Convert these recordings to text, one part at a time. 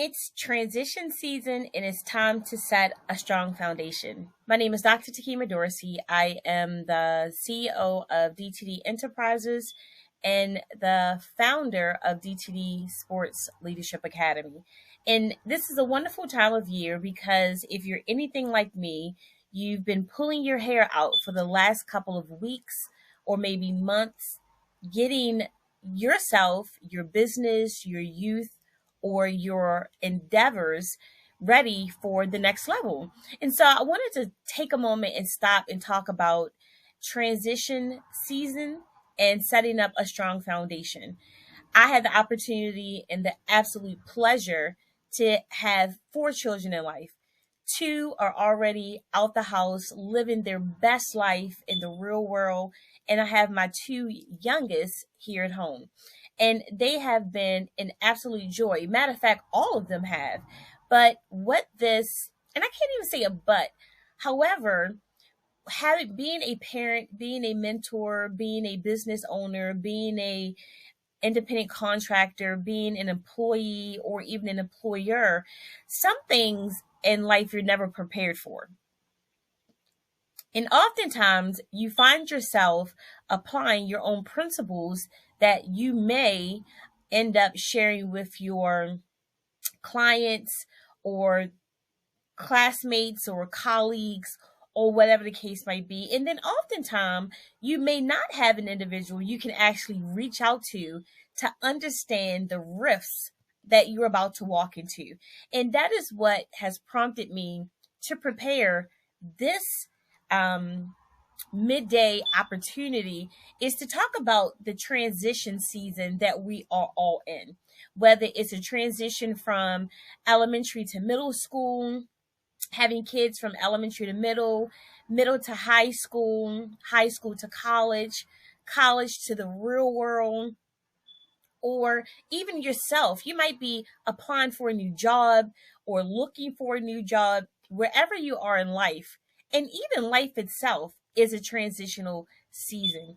It's transition season and it's time to set a strong foundation. My name is Dr. Takima Dorsey. I am the CEO of DTD Enterprises and the founder of DTD Sports Leadership Academy. And this is a wonderful time of year because if you're anything like me, you've been pulling your hair out for the last couple of weeks or maybe months, getting yourself, your business, your youth, or your endeavors ready for the next level. And so I wanted to take a moment and stop and talk about transition season and setting up a strong foundation. I had the opportunity and the absolute pleasure to have 4 children in life. 2 are already out the house, living their best life in the real world. And I have my 2 youngest here at home. And they have been an absolute joy. Matter of fact, all of them have. But what this, and I can't even say a but, however, being a parent, being a mentor, being a business owner, being a independent contractor, being an employee, or even an employer, some things in life you're never prepared for. And oftentimes you find yourself applying your own principles that you may end up sharing with your clients or classmates or colleagues or whatever the case might be. And then oftentimes you may not have an individual you can actually reach out to understand the risks that you're about to walk into. And that is what has prompted me to prepare this midday opportunity, is to talk about the transition season that we are all in, whether it's a transition from elementary to middle school, having kids from elementary to middle to high school to college, college to the real world, or even yourself. You might be applying for a new job or looking for a new job, wherever you are in life. And even life itself is a transitional season.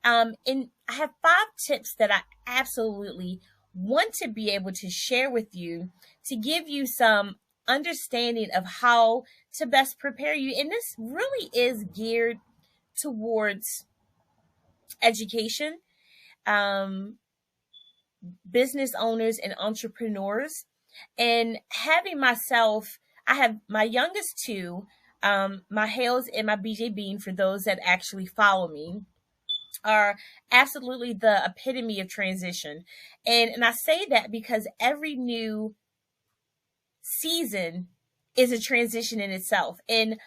And I have 5 tips that I absolutely want to be able to share with you to give you some understanding of how to best prepare you. And this really is geared towards education, business owners and entrepreneurs. And having myself, I have my youngest 2, my Hales and my BJ Bean, for those that actually follow me, are absolutely the epitome of transition. And I say that because every new season is a transition in itself. And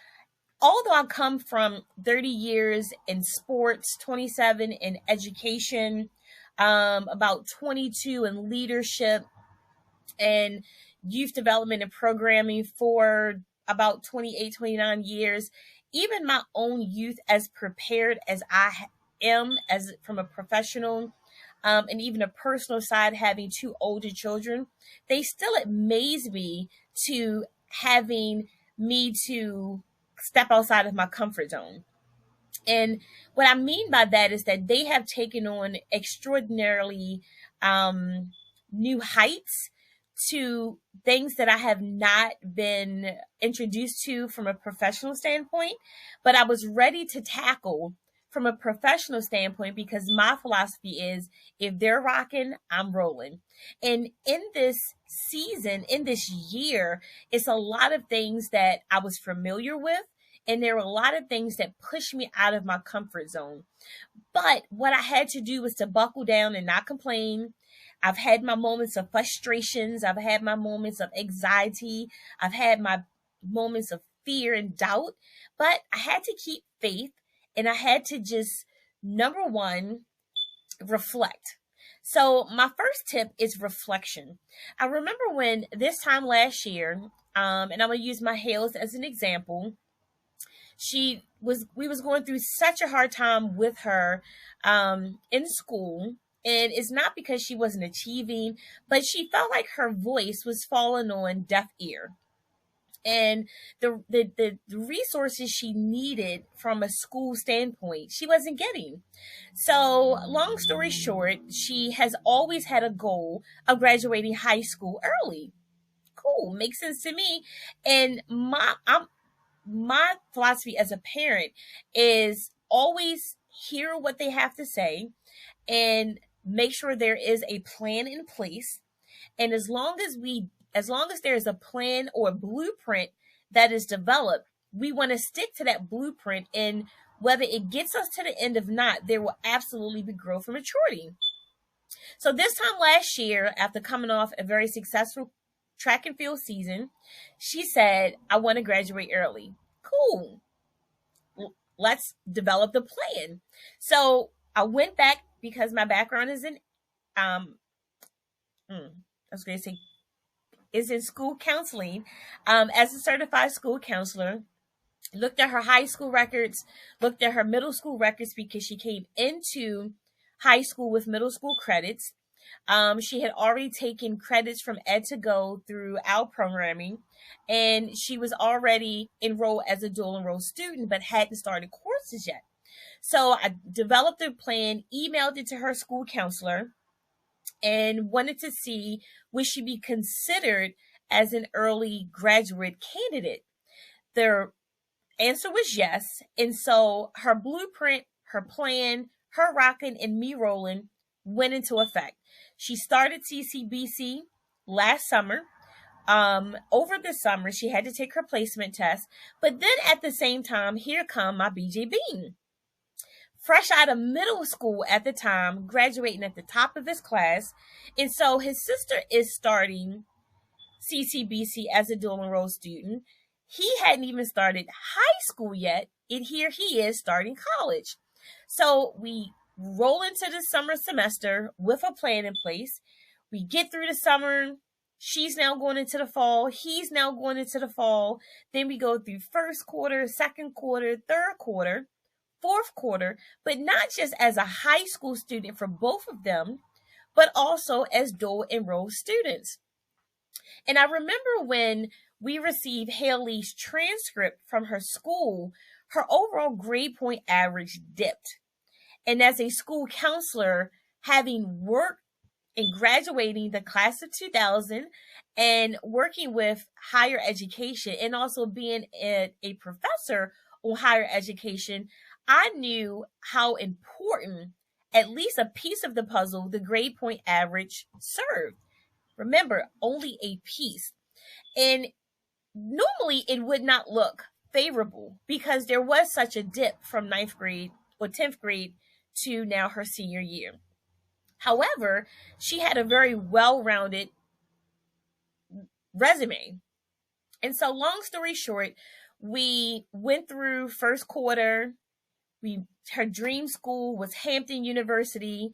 although I come from 30 years in sports, 27 in education, about 22 in leadership and youth development and programming for about 28, 29 years, even my own youth, as prepared as I am as from a professional and even a personal side, having 2 older children, they still amaze me to having me to step outside of my comfort zone. And what I mean by that is that they have taken on extraordinarily new heights to things that I have not been introduced to from a professional standpoint, but I was ready to tackle from a professional standpoint because my philosophy is if they're rocking, I'm rolling. And in this season, in this year, it's a lot of things that I was familiar with, and there were a lot of things that pushed me out of my comfort zone. But what I had to do was to buckle down and not complain. I've had my moments of frustrations. I've had my moments of anxiety. I've had my moments of fear and doubt. But I had to keep faith, and I had to just, number one, reflect. So my first tip is reflection. I remember when this time last year, and I'm going to use my Hales as an example, we was going through such a hard time with her in school. And it's not because she wasn't achieving, but she felt like her voice was falling on deaf ear. And the resources she needed from a school standpoint, she wasn't getting. So long story short, she has always had a goal of graduating high school early. Cool, makes sense to me. And my philosophy as a parent is always hear what they have to say and make sure there is a plan in place. And as long as there is a plan or a blueprint that is developed, we want to stick to that blueprint. And whether it gets us to the end of not, there will absolutely be growth and maturity. So this time last year, after coming off a very successful track and field season, she said, I want to graduate early. Cool. Let's develop the plan. So I went back because my background is in I was going to say is in school counseling. As a certified school counselor, looked at her high school records, looked at her middle school records because she came into high school with middle school credits. She had already taken credits from Ed to Go through our programming, and she was already enrolled as a dual enrolled student, but hadn't started courses yet. So I developed a plan, emailed it to her school counselor, and wanted to see would she be considered as an early graduate candidate. The answer was yes. And so her blueprint, her plan, her rocking and me rolling went into effect. She started CCBC last summer. Over the summer, she had to take her placement test. But then at the same time, here come my BJ Bean. Fresh out of middle school at the time, graduating at the top of his class. And so his sister is starting CCBC as a dual enrolled student. He hadn't even started high school yet, and here he is starting college. So we roll into the summer semester with a plan in place. We get through the summer. She's now going into the fall. He's now going into the fall. Then we go through first quarter, second quarter, third quarter, fourth quarter, but not just as a high school student for both of them, but also as dual enrolled students. And I remember when we received Haley's transcript from her school, her overall grade point average dipped. And as a school counselor, having worked in graduating the class of 2000 and working with higher education and also being a professor on higher education, I knew how important at least a piece of the puzzle, the grade point average, served. Remember, only a piece. And normally it would not look favorable because there was such a dip from 9th grade or 10th grade to now her senior year. However, she had a very well-rounded resume. And so long story short, we went through first quarter. Her dream school was Hampton University.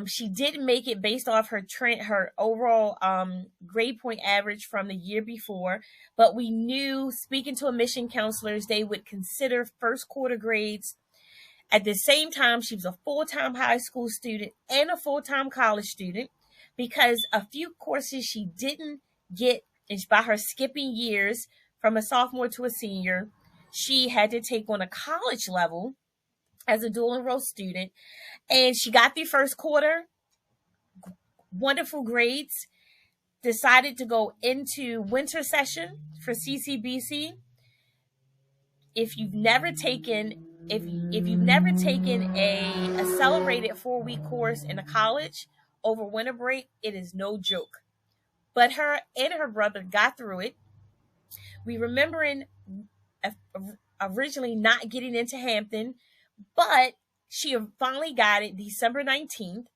She didn't make it based off her overall grade point average from the year before, but we knew, speaking to admission counselors, they would consider first quarter grades. At the same time, she was a full-time high school student and a full-time college student because a few courses she didn't get, and by her skipping years from a sophomore to a senior, she had to take on a college level as a dual enrolled student. And she got through first quarter, wonderful grades, decided to go into winter session for CCBC. If you've never taken a accelerated 4-week course in a college over winter break, it is no joke. But her and her brother got through it. We remembering originally not getting into Hampton, but she finally got it December 19th.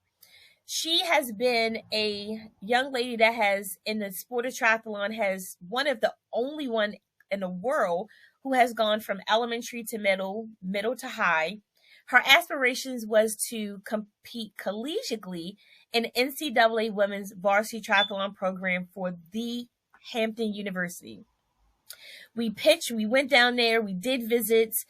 She has been a young lady that has, in the sport of triathlon, has one of the only one in the world who has gone from elementary to middle to high. Her aspirations was to compete collegiately in the NCAA women's varsity triathlon program for the Hampton University. We went down there, we did visits.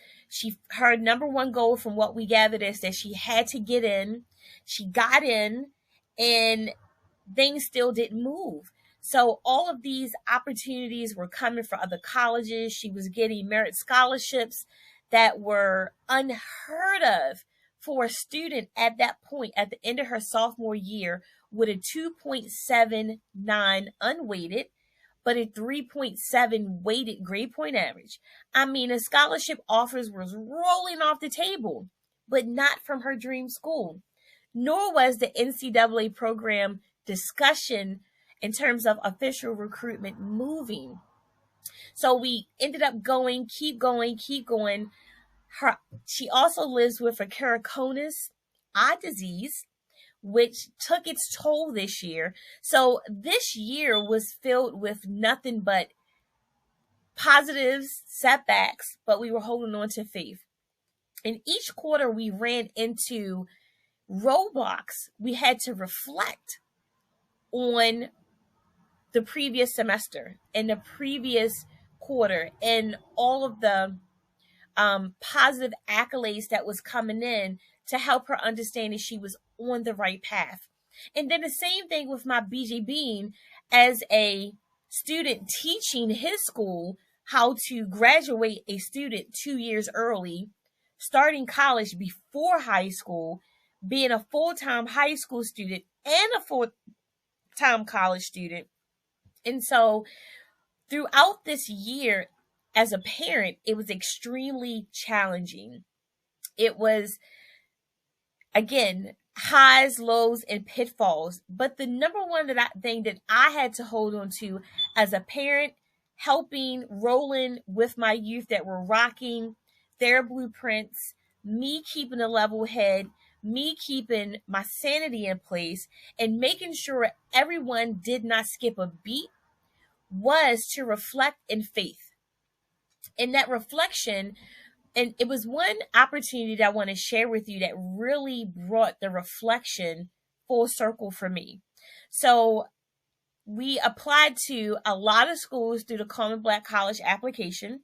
Her number one goal from what we gathered is that she had to get in. She got in, and things still didn't move. So all of these opportunities were coming for other colleges. She was getting merit scholarships that were unheard of for a student at that point, at the end of her sophomore year, with a 2.79 unweighted, but a 3.7 weighted grade point average. I mean, a scholarship offers was rolling off the table, but not from her dream school. Nor was the NCAA program discussion in terms of official recruitment moving. So we ended up going, keep going, keep going. She also lives with a keratoconus eye disease, which took its toll this year. So this year was filled with nothing but positives, setbacks, but we were holding on to faith. In each quarter, we ran into roadblocks. We had to reflect on the previous semester and the previous quarter and all of the positive accolades that was coming in to help her understand that she was on the right path. And then the same thing with my BJ Bean as a student teaching his school how to graduate a student 2 years early, starting college before high school, being a full-time high school student and a full-time college student. And so throughout this year, as a parent, it was extremely challenging. It was, again, highs, lows, and pitfalls. But the number one thing that I had to hold on to as a parent, helping, rolling with my youth that were rocking their blueprints, me keeping a level head, me keeping my sanity in place, and making sure everyone did not skip a beat, was to reflect in faith. And that reflection, and it was one opportunity that I want to share with you that really brought the reflection full circle for me. So we applied to a lot of schools through the Common Black College application,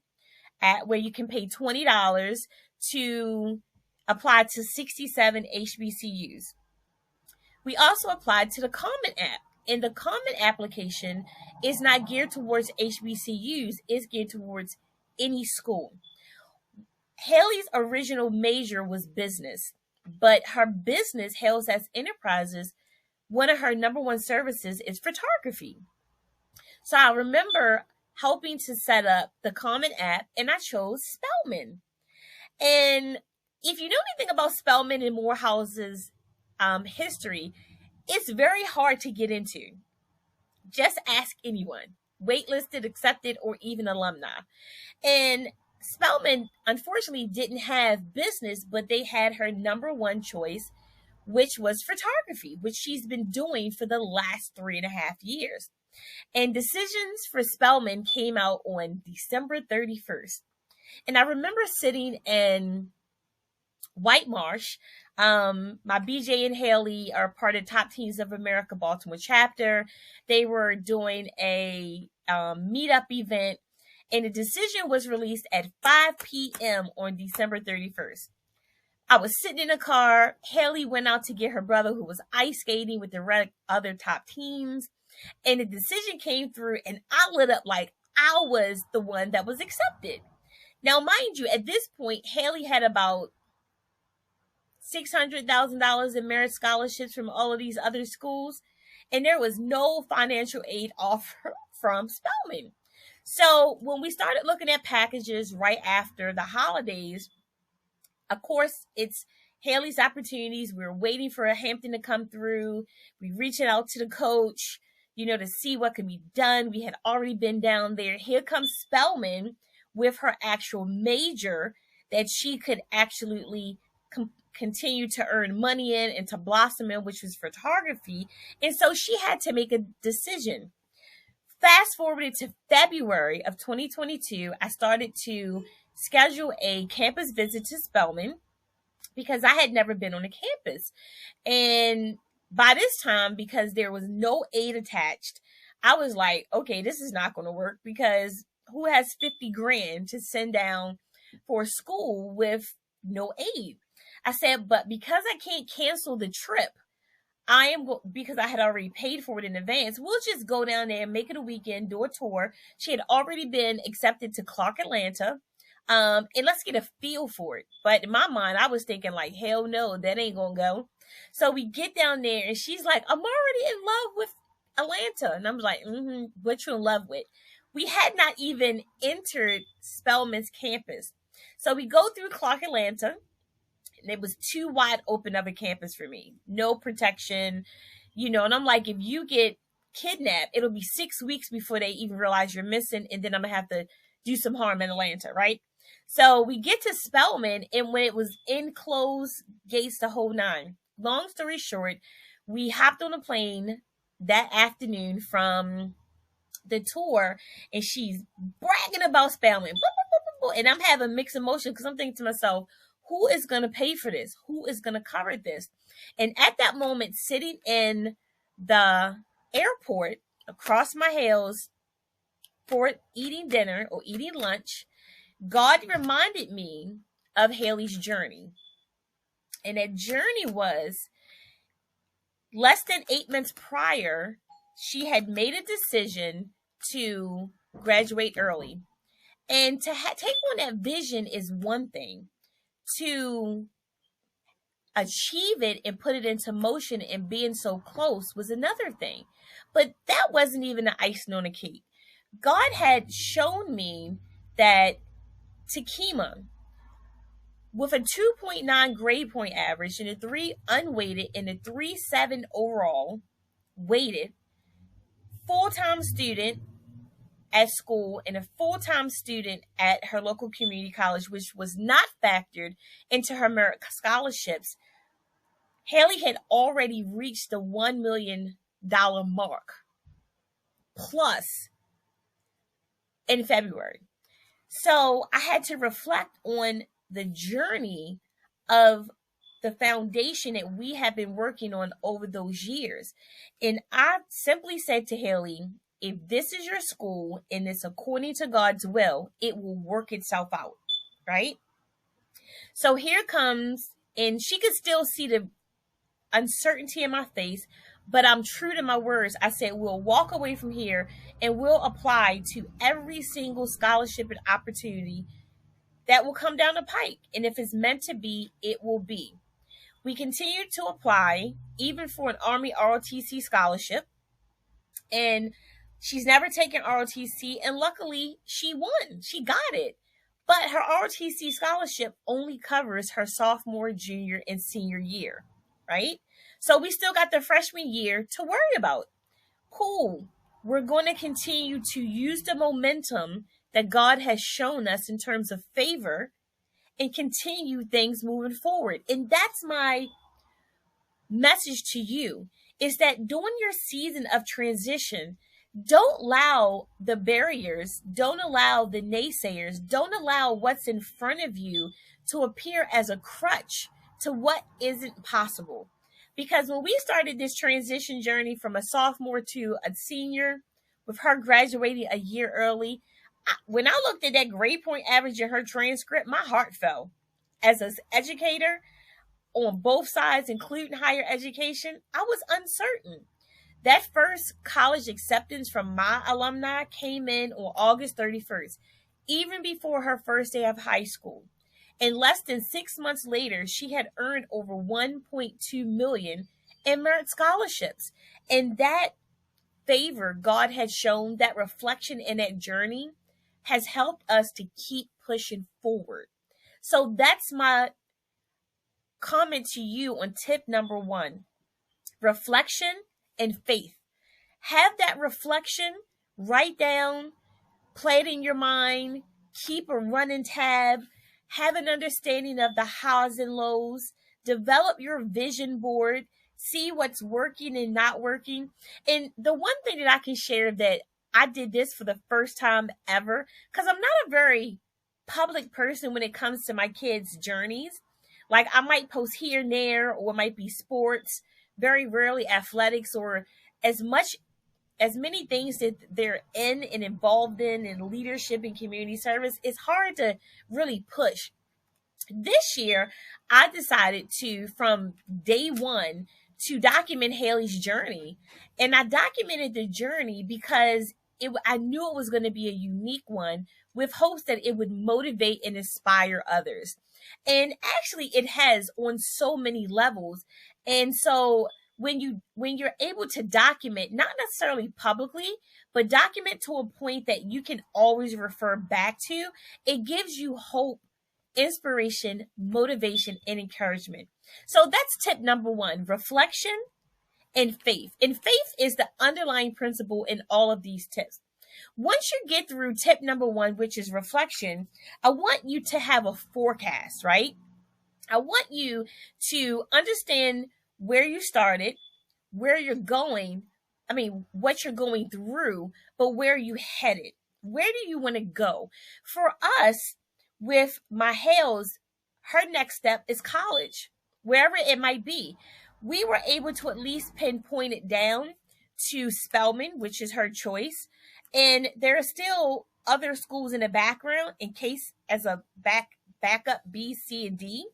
where you can pay $20 to apply to 67 HBCUs. We also applied to the Common app. And the Common application is not geared towards HBCUs, it's geared towards any school. Haley's original major was business, but her business, Hales as Enterprises, one of her number one services is photography. So I remember helping to set up the Common app, and I chose Spelman. And if you know anything about Spelman and Morehouse's history, it's very hard to get into. Just ask anyone, waitlisted, accepted, or even alumni. And Spelman, unfortunately, didn't have business, but they had her number one choice, which was photography, which she's been doing for the last 3.5 years. And decisions for Spelman came out on December 31st. And I remember sitting in White Marsh. My BJ and Haley are part of Top Teams of America Baltimore chapter. They were doing a meetup event, and the decision was released at 5 p.m. on December 31st. I was sitting in a car. Haley went out to get her brother, who was ice skating with the other top teams, and the decision came through, and I lit up like I was the one that was accepted. Now, mind you, at this point, Haley had about $600,000 in merit scholarships from all of these other schools, and there was no financial aid offer from Spelman. So when we started looking at packages right after the holidays, of course, it's Haley's opportunities. We were waiting for Hampton to come through. We reached out to the coach, to see what could be done. We had already been down there. Here comes Spelman with her actual major that she could actually continue to earn money in and to blossom in, which was photography. And so she had to make a decision. Fast forwarded to February of 2022, I started to schedule a campus visit to Spelman because I had never been on a campus. And by this time, because there was no aid attached, I was like, okay, this is not going to work, because who has 50 grand to send down for school with no aid? I said, but because I can't cancel the trip, because I had already paid for it in advance, we'll just go down there, make it a weekend, do a tour. She had already been accepted to Clark Atlanta. And let's get a feel for it. But in my mind, I was thinking like, hell no, that ain't gonna go. So we get down there and she's like, I'm already in love with Atlanta. And I'm like, what you in love with? We had not even entered Spelman's campus. So we go through Clark Atlanta, and it was too wide open of a campus for me. No protection, and I'm like, if you get kidnapped, it'll be 6 weeks before they even realize you're missing, and then I'm gonna have to do some harm in Atlanta, right? So we get to Spelman, and when it was enclosed gates the whole nine. Long story short, we hopped on a plane that afternoon from the tour, and she's bragging about Spelman. And I'm having mixed emotions because I'm thinking to myself, who is going to pay for this? Who is going to cover this? And at that moment, sitting in the airport across my hills for eating dinner or eating lunch, God reminded me of Haley's journey. And that journey was less than 8 months prior, she had made a decision to graduate early. And to take on that vision is one thing. To achieve it and put it into motion and being so close was another thing. But that wasn't even the icing on the cake. God had shown me that Takima, with a 2.9 grade point average and a 3 unweighted and a 3.7 overall weighted, full-time student at school and a full-time student at her local community college, which was not factored into her merit scholarships, Haley had already reached the $1 million mark plus in February. So I had to reflect on the journey of the foundation that we have been working on over those years. And I simply said to Haley, if this is your school and it's according to God's will, it will work itself out, right? So here comes, and she could still see the uncertainty in my face, but I'm true to my words. I said, we'll walk away from here and we'll apply to every single scholarship and opportunity that will come down the pike. And if it's meant to be, it will be. We continued to apply, even for an Army ROTC scholarship. And she's never taken ROTC, and luckily she won. She got it. But her ROTC scholarship only covers her sophomore, junior, and senior year, right? So we still got the freshman year to worry about. Cool. We're going to continue to use the momentum that God has shown us in terms of favor and continue things moving forward. And that's my message to you, is that during your season of transition, don't allow the barriers, don't allow the naysayers, don't allow what's in front of you to appear as a crutch to what isn't possible. Because when we started this transition journey from a sophomore to a senior, with her graduating a year early, when I looked at that grade point average in her transcript, my heart fell. As an educator on both sides, including higher education, I was uncertain. That first college acceptance from my alumni came in on August 31st, even before her first day of high school. And less than 6 months later, she had earned over $1.2 million in merit scholarships. And that favor God had shown, that reflection in that journey, has helped us to keep pushing forward. So that's my comment to you on tip number 1, reflection and faith. Have that reflection, write down, play it in your mind, keep a running tab, have an understanding of the highs and lows, develop your vision board, see what's working and not working. And the one thing that I can share, that I did this for the first time ever, because I'm not a very public person when it comes to my kids' journeys. Like, I might post here and there, or it might be sports, very rarely athletics, or as many things that they're in and involved in leadership and community service. It's hard to really push. This year, I decided to, from day one, to document Haley's journey. And I documented the journey because I knew it was going to be a unique one, with hopes that it would motivate and inspire others. And actually, it has on so many levels. And so when you're able to document, not necessarily publicly, but document to a point that you can always refer back to, it gives you hope, inspiration, motivation, and encouragement. So that's tip number one: reflection and faith. And faith is the underlying principle in all of these tips. Once you get through tip number one, which is reflection, I want you to have a forecast, right? I want you to understand where you started, where you're going. I mean, what you're going through, but where you headed. Where do you want to go? For us, with my Hales, her next step is college, wherever it might be. We were able to at least pinpoint it down to Spelman, which is her choice. And there are still other schools in the background in case as a backup B, C, and D.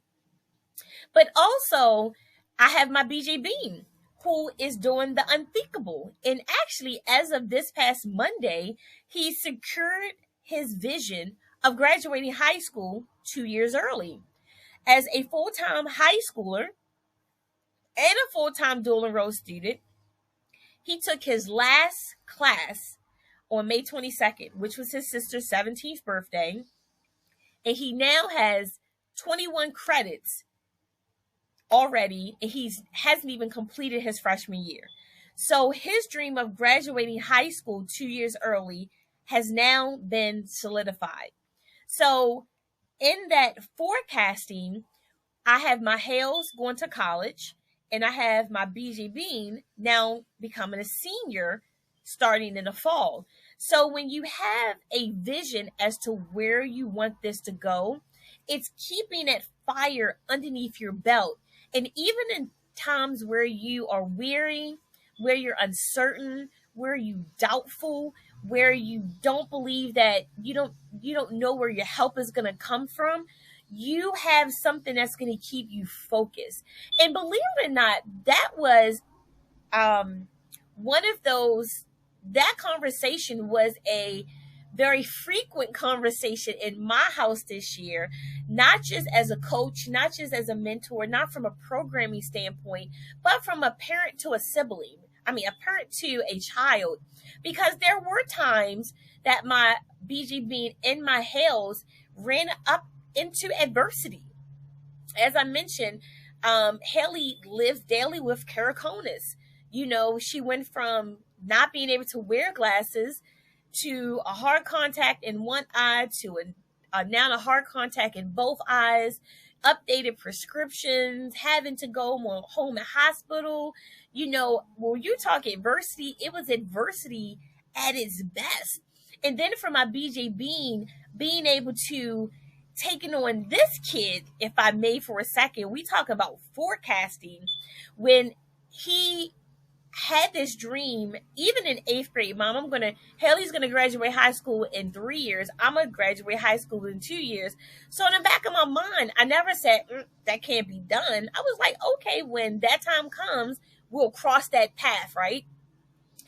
But also, I have my BJ Bean, who is doing the unthinkable. And actually, as of this past Monday, he secured his vision of graduating high school 2 years early. As a full-time high schooler and a full-time dual enrolled student, he took his last class on May 22nd, which was his sister's 17th birthday. And he now has 21 credits already, and he hasn't even completed his freshman year. So his dream of graduating high school 2 years early has now been solidified. So in that forecasting, I have my Hales going to college, and I have my BJ Bean now becoming a senior starting in the fall. So when you have a vision as to where you want this to go, it's keeping that fire underneath your belt. And even in times where you are weary, where you're uncertain, where you doubtful, where you don't believe that you don't know where your help is going to come from, you have something that's going to keep you focused. And believe it or not, that was one of those, that conversation was a very frequent conversation in my house this year, not just as a coach, not just as a mentor, not from a programming standpoint, but from a parent to a sibling. I mean, a parent to a child, because there were times that my BG Bean and my Hales ran up into adversity. As I mentioned, Haley lived daily with keratoconus. You know, she went from not being able to wear glasses to a hard contact in one eye to now a hard contact in both eyes, updated prescriptions, having to go home and hospital. You know, when you talk adversity, it was adversity at its best. And then for my BJ Bean, being able to taking on this kid, if I may for a second, we talk about forecasting. When he had this dream, even in 8th grade, Mom, Haley's going to graduate high school in 3 years. I'm going to graduate high school in 2 years. So in the back of my mind, I never said, that can't be done. I was like, okay, when that time comes, we'll cross that path, right?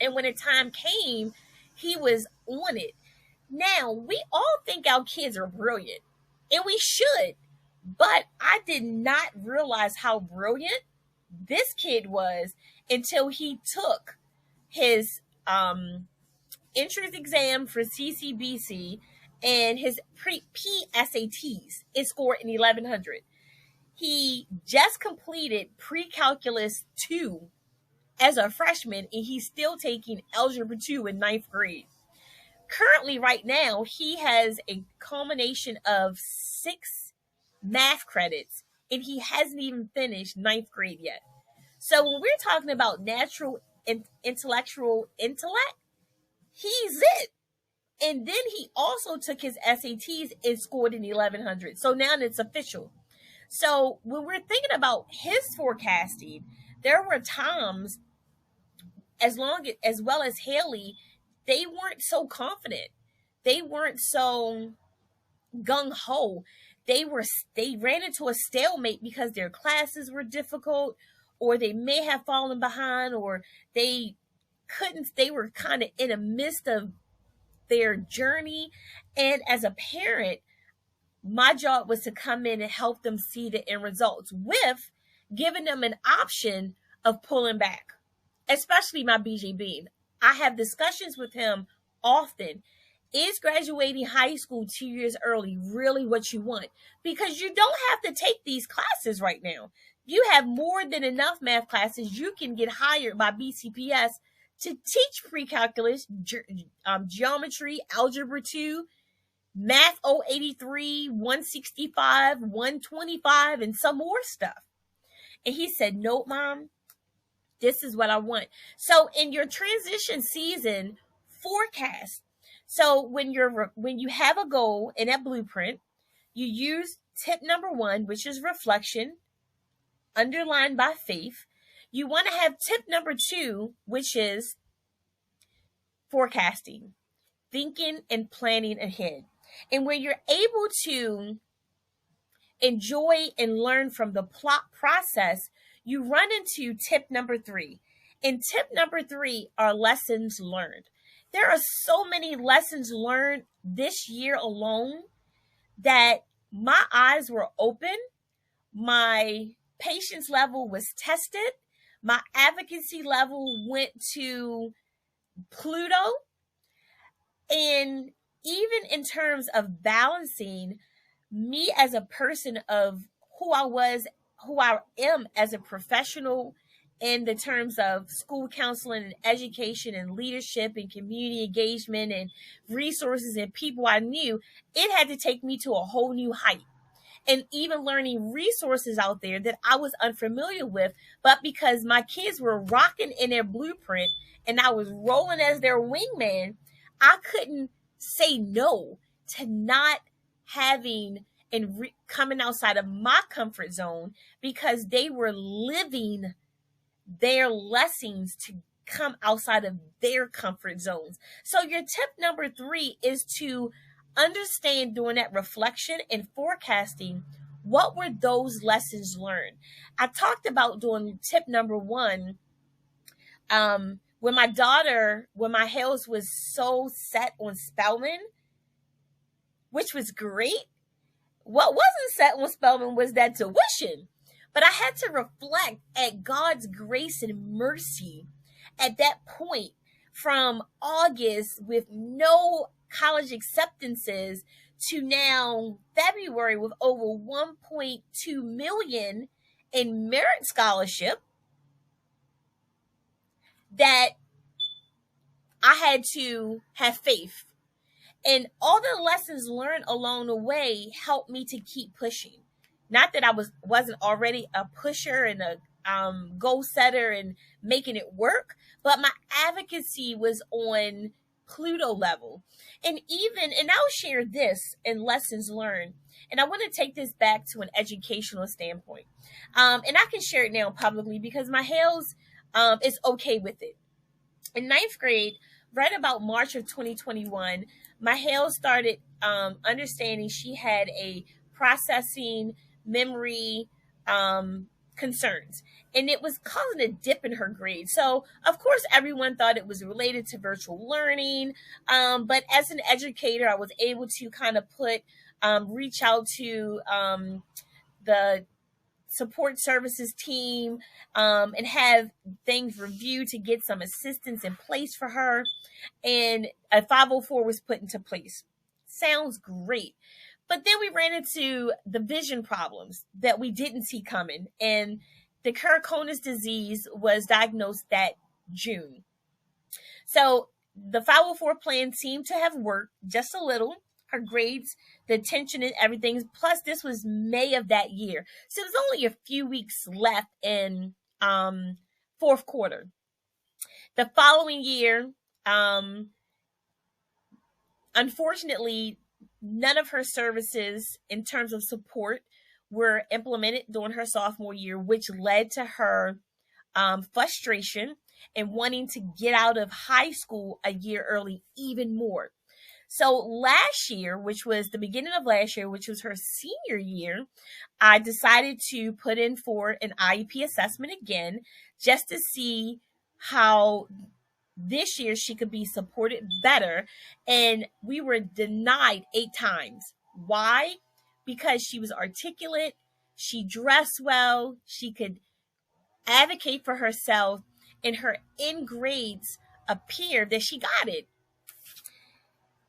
And when the time came, he was on it. Now, we all think our kids are brilliant, and we should, but I did not realize how brilliant this kid was until he took his entrance exam for CCBC and his P-SATs. It scored in 1100. He just completed pre-calculus 2 as a freshman, and he's still taking algebra 2 in 9th grade. Currently, right now, he has a culmination of 6 math credits, and he hasn't even finished 9th grade yet. So when we're talking about natural intellectual intellect, he's it. And then he also took his SATs and scored in 1100. So now it's official. So when we're thinking about his forecasting, there were times, as well as Haley, they weren't so confident. They weren't so gung-ho. They ran into a stalemate because their classes were difficult, or they may have fallen behind, or they were kind of in the midst of their journey. And as a parent, my job was to come in and help them see the end results with giving them an option of pulling back, especially my BJ. I have discussions with him often. Is graduating high school 2 years early really what you want? Because you don't have to take these classes right now. You have more than enough math classes. You can get hired by BCPS to teach pre-calculus, geometry, algebra 2, math 083, 165, 125, and some more stuff. And he said, "Nope, Mom, this is what I want." So in your transition season, forecast. So when you have a goal in that blueprint, you use tip number 1, which is reflection, underlined by faith. You want to have tip number 2, which is forecasting, thinking and planning ahead. And when you're able to enjoy and learn from the plot process, you run into tip number 3. And tip number 3 are lessons learned. There are so many lessons learned this year alone that my eyes were open, my patience level was tested, my advocacy level went to Pluto, and even in terms of balancing me as a person of who I am as a professional in the terms of school counseling and education and leadership and community engagement and resources and people I knew, it had to take me to a whole new height. And even learning resources out there that I was unfamiliar with, but because my kids were rocking in their blueprint and I was rolling as their wingman, I couldn't say no to not having and coming outside of my comfort zone because they were living their lessons to come outside of their comfort zones. So your tip number 3 is to understand during that reflection and forecasting, what were those lessons learned? I talked about doing tip number 1. When my Hales was so set on Spelman, which was great, what wasn't set on Spelman was that tuition. But I had to reflect at God's grace and mercy at that point from August with no college acceptances to now February with over 1.2 million in merit scholarship, that I had to have faith. And all the lessons learned along the way helped me to keep pushing. Not that I wasn't already a pusher and a goal setter and making it work, but my advocacy was on Pluto level. And I'll share this in lessons learned. And I want to take this back to an educational standpoint. And I can share it now publicly because my Hales is okay with it. In 9th grade, right about March of 2021, my Hale started understanding she had a processing memory concerns, and it was causing a dip in her grade. So of course everyone thought it was related to virtual learning, but as an educator I was able to kind of reach out to the support services team and have things reviewed to get some assistance in place for her, and a 504 was put into place. Sounds great. But then we ran into the vision problems that we didn't see coming, and the keratoconus disease was diagnosed that June. So the 504 plan seemed to have worked just a little. Her grades, the attention and everything. Plus, this was May of that year. So it was only a few weeks left in fourth quarter. The following year, unfortunately, none of her services in terms of support were implemented during her sophomore year, which led to her frustration and wanting to get out of high school a year early even more. So last year, which was the beginning of last year, which was her senior year, I decided to put in for an IEP assessment again, just to see how this year she could be supported better. And we were denied 8 times. Why? Because she was articulate, she dressed well, she could advocate for herself, and her end grades appear that she got it.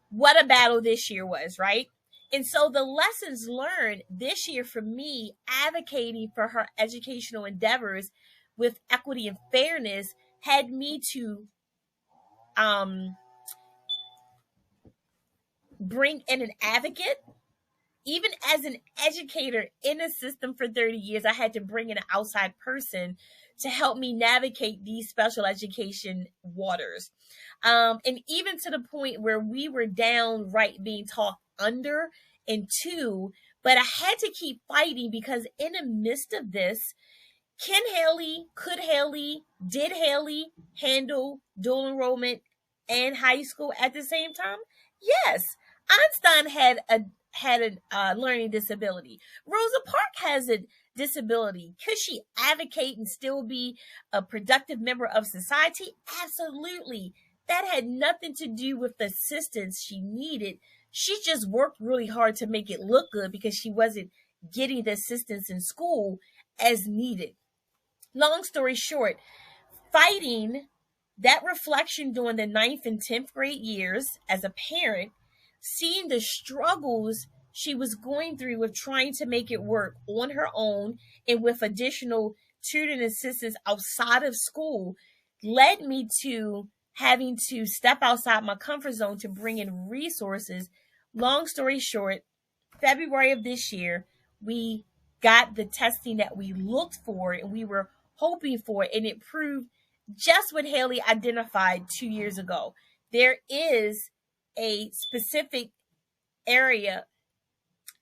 What a battle this year was, right? And so the lessons learned this year for me, advocating for her educational endeavors with equity and fairness, had me to um, bring in an advocate. Even as an educator in a system for 30 years, I had to bring in an outside person to help me navigate these special education waters. And even to the point where we were downright being talked under and to, but I had to keep fighting because in the midst of this, could Haley, did Haley handle dual enrollment and high school at the same time? Yes. Einstein had a learning disability. Rosa Parks has a disability. Could she advocate and still be a productive member of society? Absolutely. That had nothing to do with the assistance she needed. She just worked really hard to make it look good because she wasn't getting the assistance in school as needed. Long story short, fighting that reflection during the 9th and 10th grade years as a parent, seeing the struggles she was going through with trying to make it work on her own and with additional tutoring assistance outside of school, led me to having to step outside my comfort zone to bring in resources. Long story short, February of this year, we got the testing that we looked for and we were hoping for, and it proved just what Haley identified 2 years ago. There is a specific area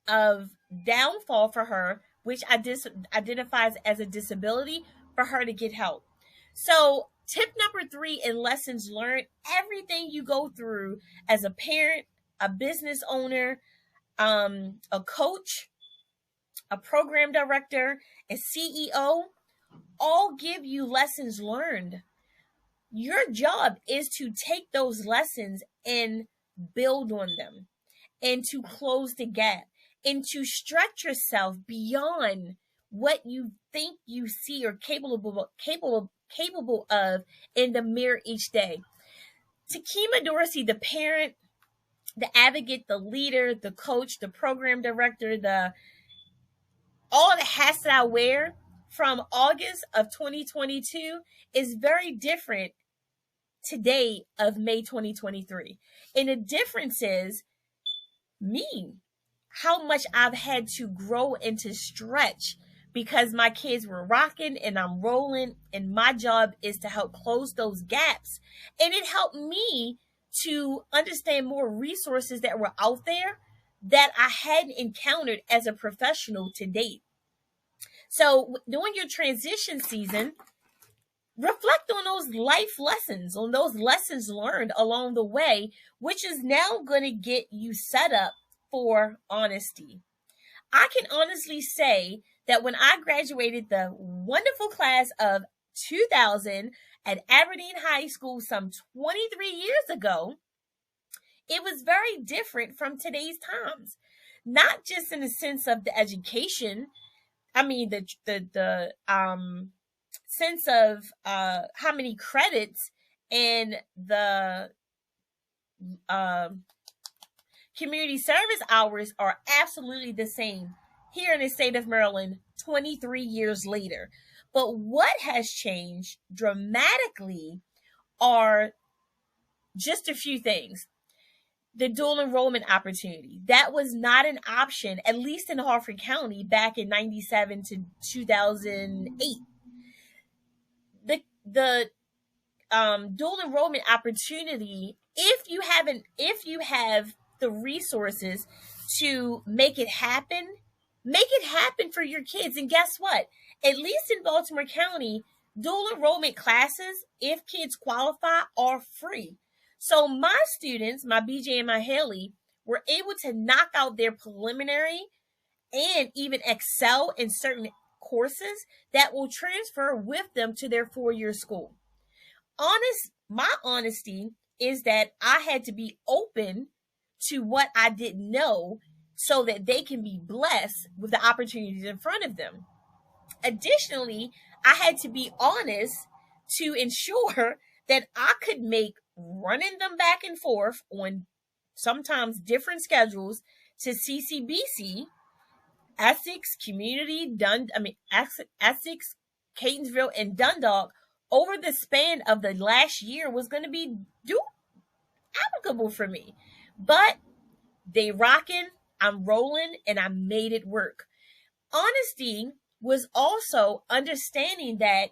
of downfall for her, which identifies as a disability, for her to get help. So tip number 3 in lessons learned, everything you go through as a parent, a business owner, a coach, a program director, a CEO, all give you lessons learned. Your job is to take those lessons and build on them and to close the gap and to stretch yourself beyond what you think you see or capable of in the mirror each day. Takima Dorsey, the parent, the advocate, the leader, the coach, the program director, all the hats that I wear from August of 2022 is very different today of May 2023. And the difference is me, how much I've had to grow and to stretch because my kids were rocking and I'm rolling, and my job is to help close those gaps. And it helped me to understand more resources that were out there that I hadn't encountered as a professional to date. So during your transition season, reflect on those life lessons, on those lessons learned along the way, which is now going to get you set up for honesty. I can honestly say that when I graduated the wonderful class of 2000 at Aberdeen High School some 23 years ago, it was very different from today's times. Not just in the sense of the education, I mean the sense of how many credits and the community service hours are absolutely the same here in the state of Maryland 23 years later. But what has changed dramatically are just a few things. The dual enrollment opportunity. That was not an option, at least in Harford County, back in 97 to 2008. The dual enrollment opportunity, if you have the resources to make it happen for your kids. And guess what? At least in Baltimore County, dual enrollment classes, if kids qualify, are free. So my students, my BJ and my Haley, were able to knock out their preliminary and even excel in certain courses that will transfer with them to their 4-year school. My honesty is that I had to be open to what I didn't know so that they can be blessed with the opportunities in front of them. Additionally, I had to be honest to ensure that I could make running them back and forth on sometimes different schedules to CCBC, Essex, Essex, Catonsville, and Dundalk over the span of the last year was going to be applicable for me. But they rocking, I'm rolling, and I made it work. Honesty was also understanding that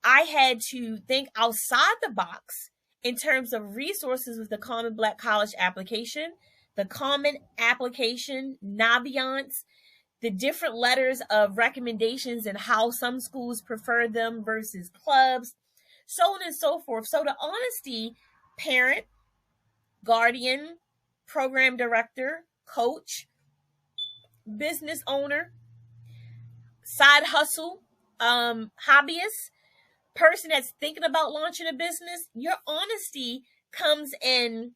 I had to think outside the box in terms of resources with the Common Black College application, the Common Application, Naviance, the different letters of recommendations and how some schools prefer them versus clubs, so on and so forth. So the honesty, parent, guardian, program director, coach, business owner, side hustle, hobbyist, person that's thinking about launching a business, your honesty comes in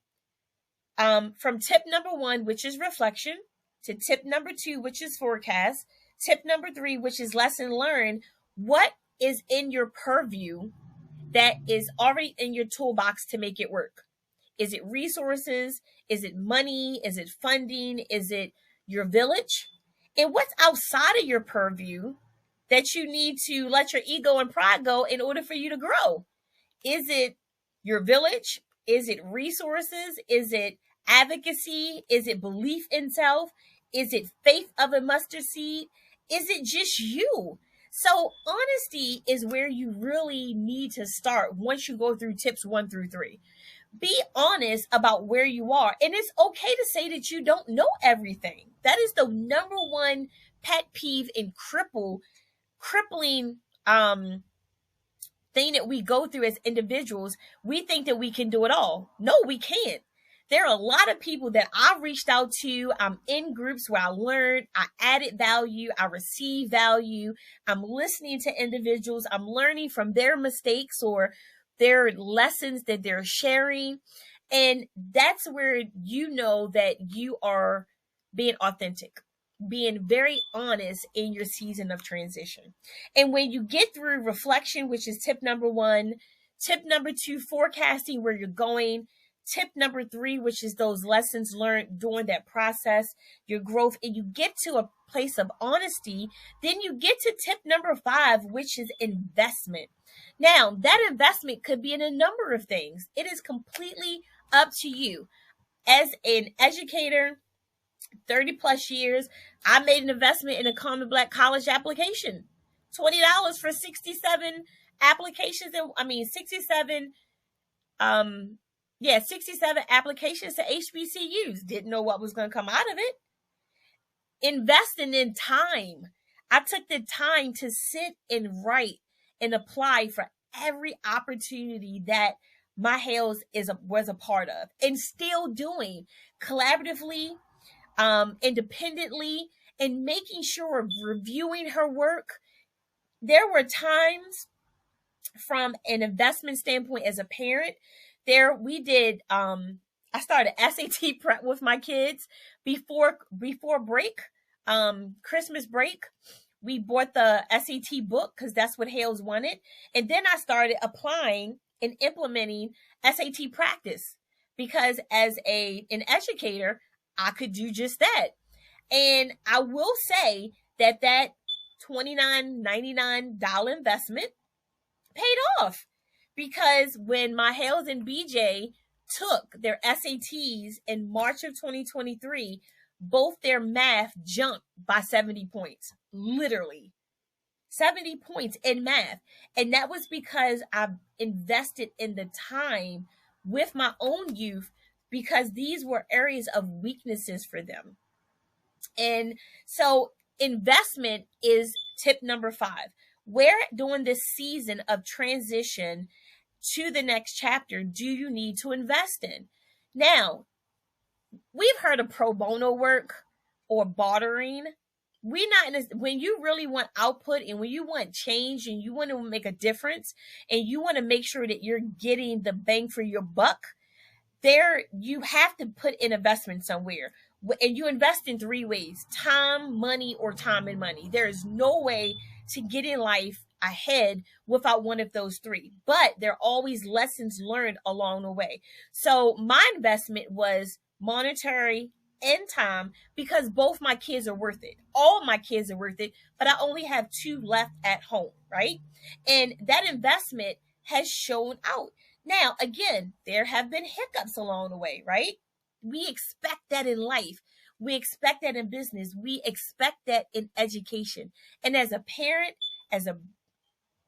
from tip number 1, which is reflection, to tip number 2, which is forecast, tip number 3, which is lesson learned. What is in your purview that is already in your toolbox to make it work? Is it resources? Is it money? Is it funding? Is it your village? And what's outside of your purview that you need to let your ego and pride go in order for you to grow? Is it your village? Is it resources? Is it advocacy? Is it belief in self? Is it faith of a mustard seed? Is it just you? So honesty is where you really need to start once you go through tips 1 through 3. Be honest about where you are. And it's okay to say that you don't know everything. That is the number one pet peeve and crippling thing that we go through as individuals. We think that we can do it all. No, we can't. There are a lot of people that I've reached out to. I'm in groups where I learned, I added value, I receive value. I'm listening to individuals. I'm learning from their mistakes or their lessons that they're sharing. And that's where you know that you are being authentic, being very honest in your season of transition. And when you get through reflection, which is tip number 1, tip number 2, forecasting where you're going, tip number 3, which is those lessons learned during that process, your growth, and you get to a place of honesty, then you get to tip number 5, which is investment. Now, that investment could be in a number of things. It is completely up to you. As an educator, 30 plus years, I made an investment in a Common Black College application. $20 for 67 applications. 67 applications to HBCUs. Didn't know what was going to come out of it. Investing in time. I took the time to sit and write and apply for every opportunity that my Hales was a part of, and still doing collaboratively, independently, and making sure reviewing her work. There were times from an investment standpoint as a parent, we did, I started SAT prep with my kids before break, Christmas break. We bought the SAT book because that's what Hales wanted. And then I started applying and implementing SAT practice because as an educator, I could do just that. And I will say that $29.99 investment paid off, because when my Hales and BJ took their SATs in March of 2023, both their math jumped by 70 points, literally 70 points in math. And that was because I invested in the time with my own youth, because these were areas of weaknesses for them. And so investment is tip number 5. Where during this season of transition to the next chapter do you need to invest in? Now, we've heard of pro bono work or bartering. We're not in this, when you really want output and when you want change and you want to make a difference and you want to make sure that you're getting the bang for your buck, there you have to put an investment somewhere. And you invest in 3 ways: time, money, or time and money. There is no way to get in life ahead without one of those three. But there are always lessons learned along the way. So my investment was monetary and time, because both my kids are worth it. All my kids are worth it, but I only have two left at home, right? And that investment has shown out. Now, again, there have been hiccups along the way, right? We expect that in life. We expect that in business. We expect that in education. And as a parent, as a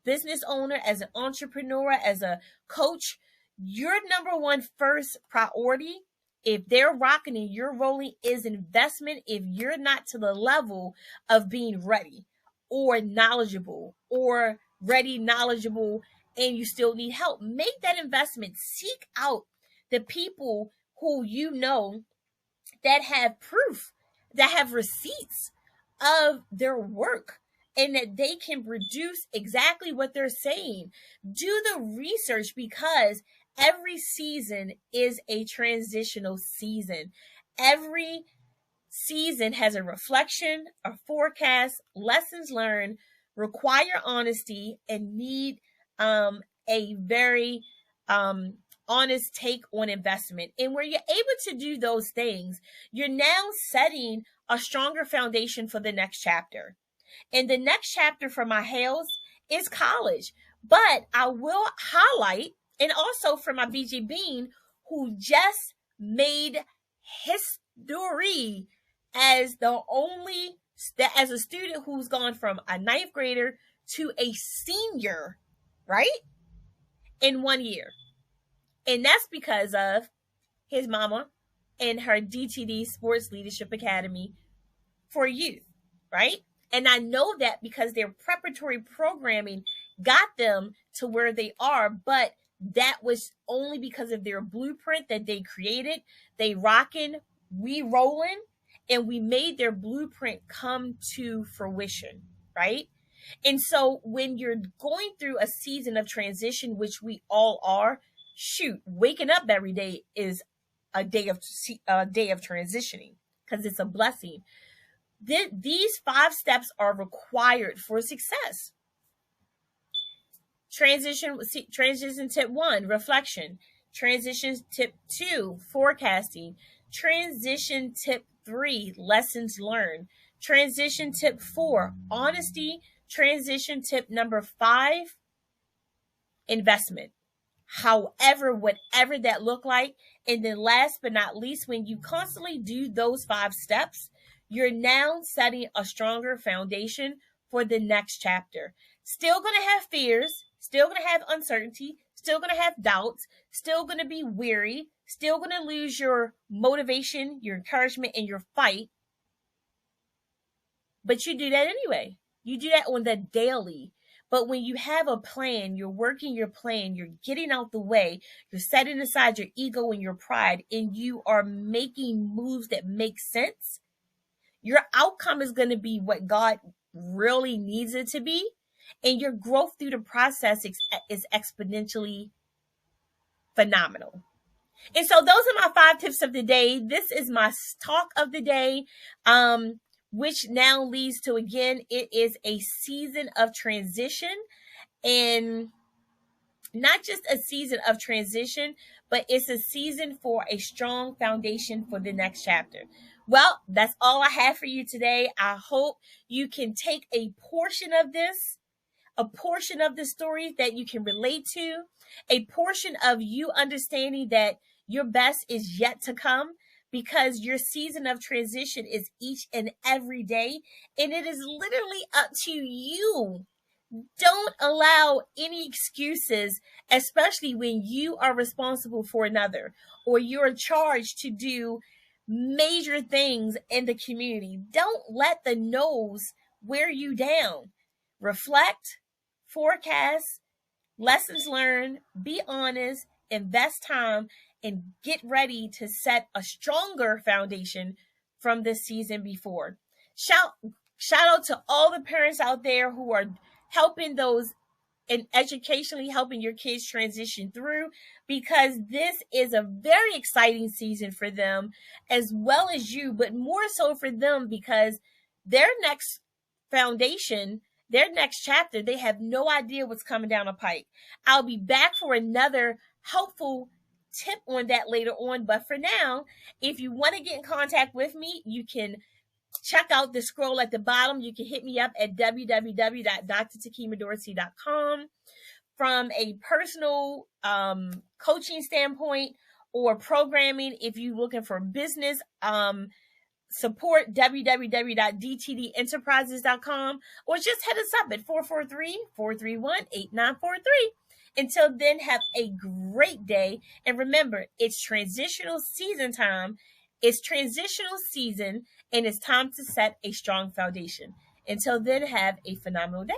business owner, as an entrepreneur, as a coach, your number one first priority, if they're rocking and you're rolling, is investment. If you're not to the level of being ready or knowledgeable, or ready, knowledgeable, and you still need help, make that investment. Seek out the people who you know that have proof, that have receipts of their work, and that they can produce exactly what they're saying. Do the research, because every season is a transitional season. Every season has a reflection, a forecast, lessons learned, require honesty, and need a very honest take on investment. And where you're able to do those things, you're now setting a stronger foundation for the next chapter. And the next chapter for my house is college. But I will highlight, and also for my BG Bean, who just made history as as a student who's gone from a ninth grader to a senior, right? In 1 year. And that's because of his mama and her DTD Sports Leadership Academy for youth, right? And I know that because their preparatory programming got them to where they are, but that was only because of their blueprint that they created. They rocking, we rolling, and we made their blueprint come to fruition, right? And so when you're going through a season of transition, which we all are, shoot, waking up every day is a day of transitioning, because it's a blessing. These 5 steps are required for success. Transition tip 1, reflection. Transition tip 2, forecasting. Transition tip 3, lessons learned. Transition tip 4, honesty. Transition tip number 5, investment. However, whatever that look like. And then last but not least, when you constantly do those 5 steps, you're now setting a stronger foundation for the next chapter. Still going to have fears, still going to have uncertainty, still going to have doubts, still going to be weary, still going to lose your motivation, your encouragement, and your fight. But you do that anyway. You do that on the daily. But when you have a plan, you're working your plan, you're getting out the way, you're setting aside your ego and your pride, and you are making moves that make sense, your outcome is going to be what God really needs it to be. And your growth through the process is exponentially phenomenal. And so those are my 5 tips of the day. This is my talk of the day, which now leads to, again, it is a season of transition. And not just a season of transition, but it's a season for a strong foundation for the next chapter. Well, that's all I have for you today. I hope you can take a portion of this, a portion of the story that you can relate to, a portion of you understanding that your best is yet to come, because your season of transition is each and every day, and it is literally up to you. Don't allow any excuses, especially when you are responsible for another, or you're charged to do major things in the community. Don't let the no's wear you down. Reflect, forecast, lessons learned, be honest, invest time, and get ready to set a stronger foundation from this season before. Shout out to all the parents out there who are helping those and educationally helping your kids transition through, because this is a very exciting season for them as well as you, but more so for them because their next foundation their next chapter, they have no idea what's coming down the pike. I'll be back for another helpful tip on that later on. But for now, if you want to get in contact with me, you can check out the scroll at the bottom. You can hit me up at www.drtakimadorsey.com. From a personal coaching standpoint or programming, if you're looking for business support, www.dtdenterprises.com, or just hit us up at 443-431-8943. Until then, have a great day. And remember, it's transitional season time. It's transitional season, and it's time to set a strong foundation. Until then, have a phenomenal day.